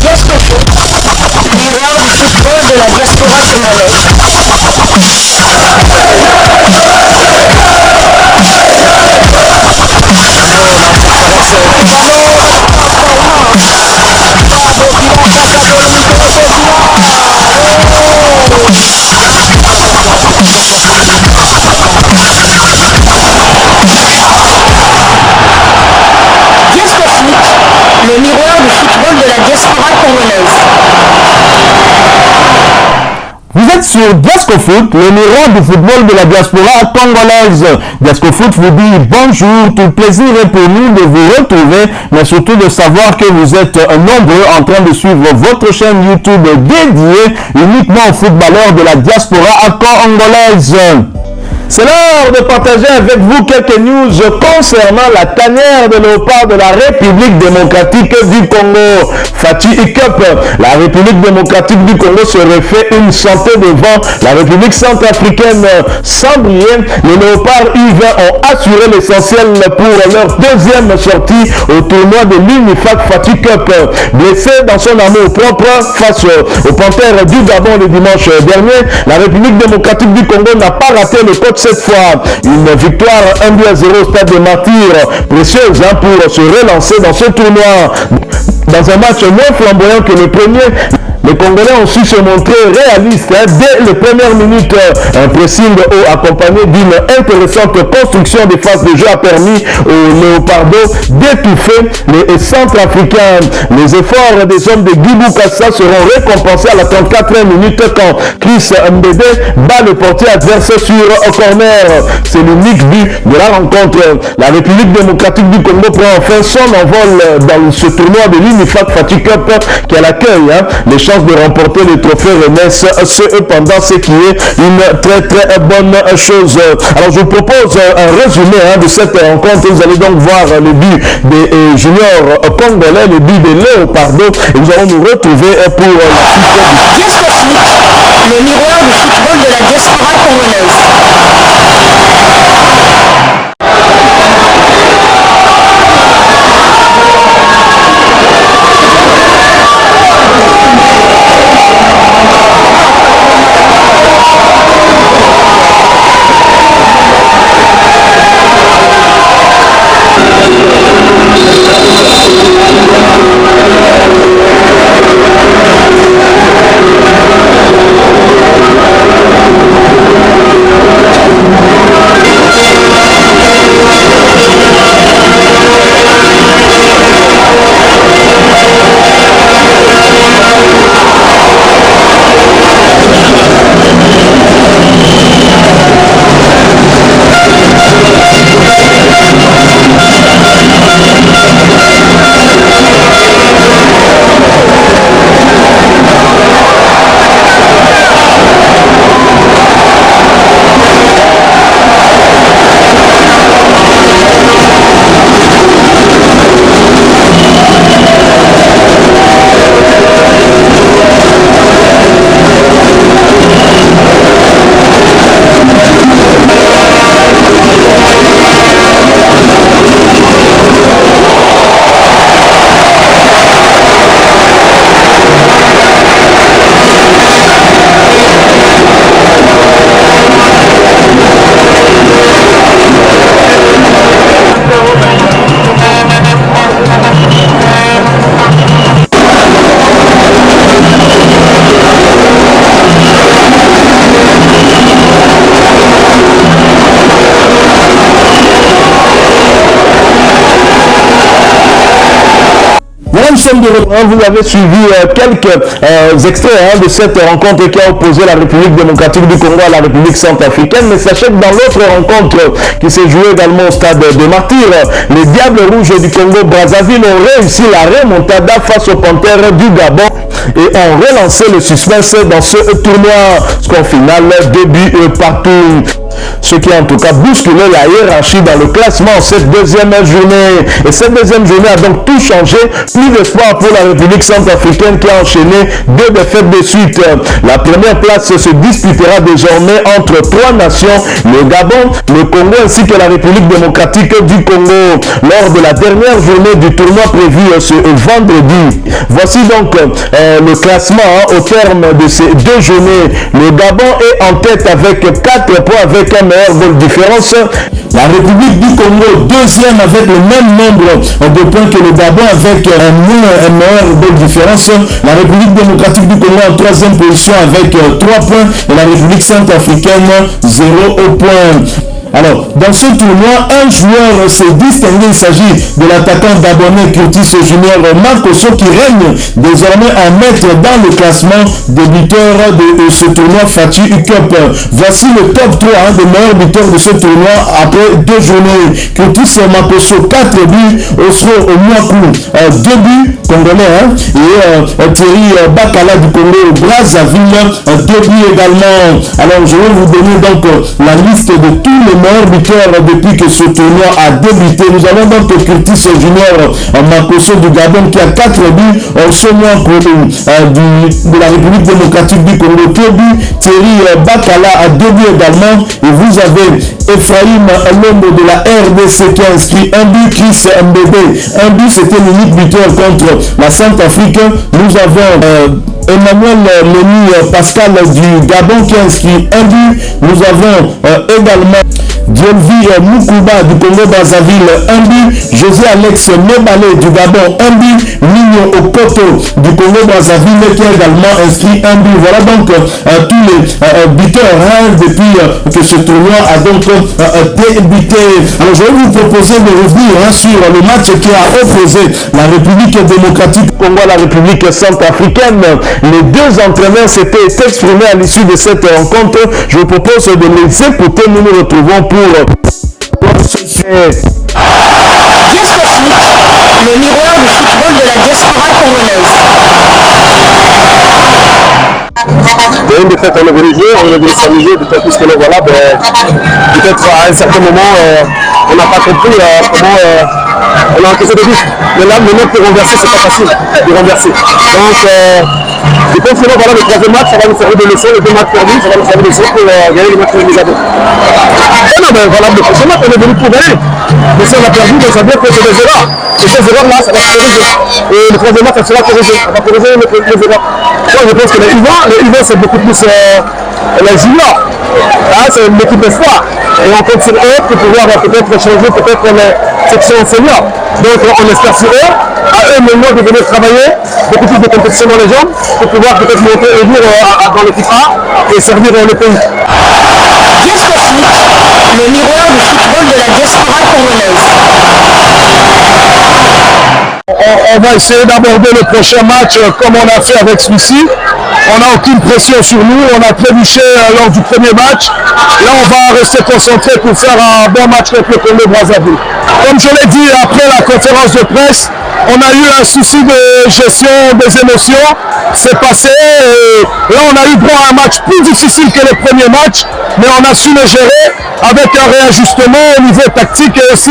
Diascofoot, miroir du football de la diaspora congolaise. Le miroir du football de la diaspora congolaise. Vous êtes sur Diascofoot, le miroir du football de la diaspora congolaise. Diascofoot vous dit bonjour, tout plaisir est pour nous de vous retrouver, mais surtout de savoir que vous êtes nombreux en train de suivre votre chaîne YouTube dédiée uniquement aux footballeurs de la diaspora congolaise. C'est l'heure de partager avec vous quelques news concernant la tanière de léopard de la République démocratique du Congo. Fatih Cup, la République démocratique du Congo se refait une santé devant la République centrafricaine sans briller. Les léopards U20 ont assuré l'essentiel pour leur deuxième sortie au tournoi de l'UNIFAC Fatih Cup. Blessé dans son amour propre face aux Panthères du Gabon le dimanche dernier, la République démocratique du Congo n'a pas raté le coach cette fois. Une victoire 1-0 au stade des Martyrs, précieuse pour se relancer dans ce tournoi. Dans un match moins flamboyant que le premier, les Congolais ont su se montrer réalistes dès les premières minutes. Un pressing haut accompagné d'une intéressante construction des phases de jeu a permis aux Léopardos d'étouffer les Centrafricains. Les efforts des hommes de Guibou Kassa seront récompensés à la 34e minute quand Chris Mbede bat le portier adverse sur corner. C'est l'unique but de la rencontre. La République démocratique du Congo prend enfin son envol dans ce tournoi de l'UNIFAC Fatih Cup qui a l'accueil les chances de remporter le trophée renaissent cependant, ce qui est une très bonne chose. Alors je vous propose un résumé de cette rencontre. Vous allez donc voir le but des juniors congolais, le but des Léopardos, et nous allons nous retrouver pour la suite du Diascofoot, le miroir du football de la diaspora congolaise. Vous avez suivi quelques extraits de cette rencontre qui a opposé la République démocratique du Congo à la République centrafricaine. Mais sachez que dans l'autre rencontre qui s'est jouée également au stade des Martyrs, les Diables Rouges du Congo Brazzaville ont réussi la remontada face aux Panthères du Gabon et ont relancé le suspense dans ce tournoi. Score final, 2 buts partout. ce qui a en tout cas bousculé la hiérarchie dans le classement cette deuxième journée. Et cette deuxième journée a donc tout changé. Plus d'espoir pour la République centrafricaine qui a enchaîné 2 défaites de suite. La première place se disputera désormais entre 3 nations, le Gabon, le Congo ainsi que la République démocratique du Congo, lors de la dernière journée du tournoi prévu ce vendredi. Voici donc le classement au terme de ces 2 journées. Le Gabon est en tête avec 4 points avec un meilleur goal différence. La République du Congo deuxième avec le même nombre de points que le Gabon avec un meilleur goal différence. La République démocratique du Congo en 3e position avec 3 points et la République centrafricaine 0 point. Alors, dans ce tournoi, un joueur s'est distingué. Il s'agit de l'attaquant gabonais Curtis Junior Makoso qui règne désormais en maître dans le classement des buteurs de ce tournoi Fati Cup. Voici le top 3 des meilleurs buteurs de ce tournoi après 2 journées. Curtis Makoso 4 buts, Osro Omwaku 2 buts congolais et Thierry Bakala du Congo Brazzaville 2 buts également. Alors, je vais vous donner donc la liste de tous les meilleur buteur depuis que ce tournoi a débuté. Nous avons donc Curtis Junior Makoso du Gabon qui a 4 buts, Osomwaku de la République démocratique du Congo 2 buts, Thierry Bakala a 2 buts également, et vous avez Ephraim Lombo de la RDC qui a inscrit 1 but, Chris Mbebe 1 but, c'était l'unique buteur contre la Centrafrique. Nous avons Emmanuel Leni Pascal du Gabon qui a inscrit 1 but. Nous avons également Dielvi Mukuba du Congo Brazzaville 1 but, José Alex Mebale du Gabon 1 but, Nino Okoto du Congo Brazzaville qui a également inscrit 1 but. Voilà donc tous les buteurs depuis que ce tournoi a donc débuté. Alors je vais vous proposer de revenir sur le match qui a opposé la République démocratique du Congo à la République centrafricaine. Les 2 entraîneurs s'étaient exprimés à l'issue de cette rencontre. Je vous propose de les écouter. Nous nous retrouvons pour ce fait. Disco Foot, le miroir du football de la diaspora congolaise. C'est une défaite, on avait joué, on avait s'amuser, d'autant plus que là, voilà, peut-être à un certain moment, on n'a pas compris comment on a encaissé des buts. Mais là, maintenant, pour renverser, c'est pas facile de renverser. Donc, je pense que là, voilà, le 3e match, ça va nous servir de leçon, les 2 matchs perdus, ça va nous servir de leçon pour gagner les matchs de mise à dos. Et non, mais voilà, le prochain match, on est venu pour gagner. Mais si on a perdu, donc ça veut dire que c'est des erreurs. Et ces erreurs-là, ça va se corriger. Et le 3e match, ça sera corrigé. On va corriger les erreurs. Moi, je pense que les U20, c'est beaucoup plus les juniors. Là, c'est une équipe d'espoir. Et on compte sur eux pour pouvoir peut-être changer peut-être les sections seniors. Donc on espère sur eux, à eux maintenant de venir travailler, beaucoup plus de compétition dans les jambes, pour pouvoir peut-être monter un jour dans l'équipe A et servir le pays. Disco Foot, le miroir du football de la diaspora congolaise. On va essayer d'aborder le prochain match comme on a fait avec celui-ci. On n'a aucune pression sur nous, on a trébuché lors du premier match. Là, on va rester concentré pour faire un bon match avec le Congo Brazzaville. Comme je l'ai dit après la conférence de presse, on a eu un souci de gestion des émotions. C'est passé. Là, on a eu droit à un match plus difficile que le premier match, mais on a su le gérer avec un réajustement au niveau tactique et aussi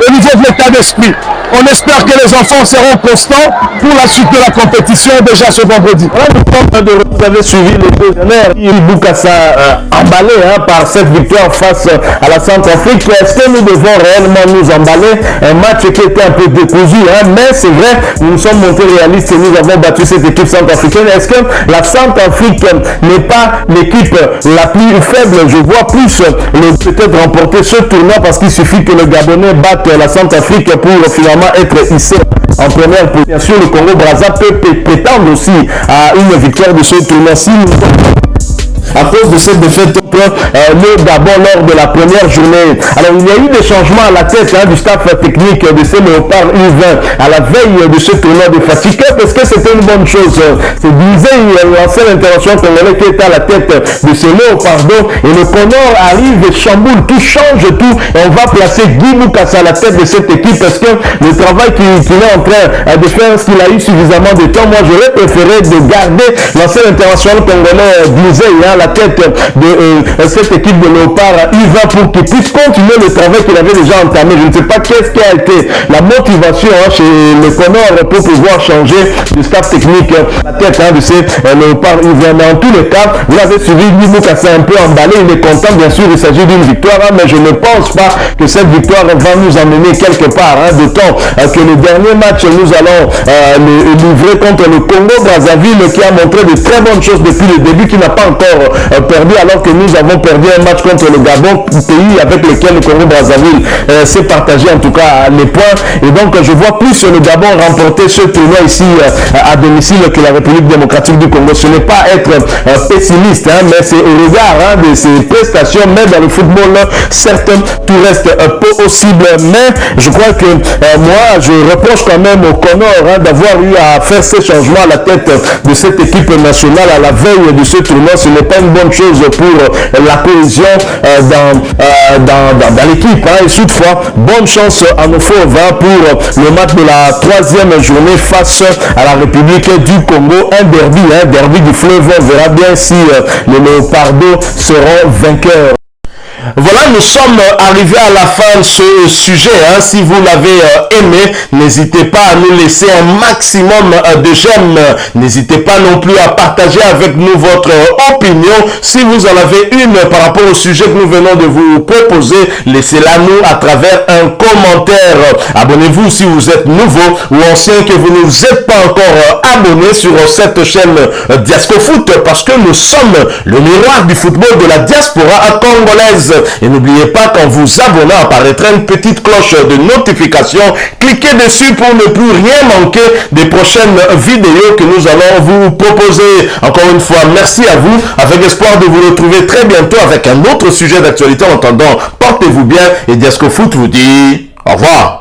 au niveau de l'état d'esprit. On espère que les enfants seront constants pour la suite de la compétition déjà ce vendredi. Vous avez suivi les 2 dernières. Bukasa emballé par cette victoire face à la Centrafrique. Est-ce que nous devons réellement nous emballer? Un match qui était un peu décousu, mais c'est vrai, nous nous sommes montrés réalistes et nous avons battu cette équipe centrafricaine. Est-ce que la Centrafrique n'est pas l'équipe la plus faible? Je vois plus peut-être remporter ce tournoi parce qu'il suffit que le Gabonais batte la Centrafrique pour finalement être hissé en première position. Bien sûr, le Congo Brazza peut prétendre aussi à une victoire de ce tournoi-ci. À cause de cette défaite le Gabon lors de la première journée. Alors il y a eu des changements à la tête du staff technique de ces Léopards U20 à la veille de ce tournoi de Fati Cup. Est-ce que c'était une bonne chose? C'est Bizet, l'ancien intervention congolais qui est à la tête de ces Léopards et le Connor arrive et chamboule tout, change tout et on va placer Guy Bukasa à la tête de cette équipe parce que le travail qu'il est en train de faire, est-ce qu'il a eu suffisamment de temps? Moi j'aurais préféré de garder l'ancien international congolais Bizet la tête de cette équipe de Léopard U20 pour qu'il puisse continuer le travail qu'il avait déjà entamé. Je ne sais pas qu'est-ce qui a été la motivation chez le Connor pour pouvoir changer de staff technique la tête de ces Léopard U20. Mais en tous les cas, vous l'avez suivi, Mouka s'est un peu emballé, il est content, bien sûr, il s'agit d'une victoire, mais je ne pense pas que cette victoire va nous emmener quelque part, d'autant que le dernier match, nous allons le livrer contre le Congo-Brazzaville qui a montré de très bonnes choses depuis le début, qui n'a pas encore perdu, alors que nous avons perdu un match contre le Gabon, pays avec lequel le Congo-Brazzaville s'est partagé en tout cas les points. Et donc je vois plus le Gabon remporter ce tournoi ici à domicile que la République démocratique du Congo. Ce n'est pas être pessimiste, mais c'est au regard de ses prestations, mais dans le football, certes, tout reste possible. Mais je crois que moi, je reproche quand même au Connor d'avoir eu à faire ces changements à la tête de cette équipe nationale à la veille de ce tournoi. Ce n'est pas une bonne chose pour la cohésion dans l'équipe. Et toutefois, bonne chance à nos fauves pour le match de la 3e journée face à la République du Congo. Un derby du fleuve. On verra bien si les Léopardos seront vainqueurs. Voilà, nous sommes arrivés à la fin de ce sujet. Si vous l'avez aimé, n'hésitez pas à nous laisser un maximum de j'aime. N'hésitez pas non plus à partager avec nous votre opinion. Si vous en avez une par rapport au sujet que nous venons de vous proposer, laissez-la nous à travers un commentaire. Abonnez-vous si vous êtes nouveau ou ancien, que vous ne vous êtes pas encore abonné sur cette chaîne Diasco Foot, parce que nous sommes le miroir du football de la diaspora congolaise. Et n'oubliez pas qu'en vous abonnant apparaîtra une petite cloche de notification. Cliquez dessus pour ne plus rien manquer des prochaines vidéos que nous allons vous proposer. Encore une fois, merci à vous, avec espoir de vous retrouver très bientôt avec un autre sujet d'actualité. En attendant, portez-vous bien et Diasco Foot vous dit au revoir.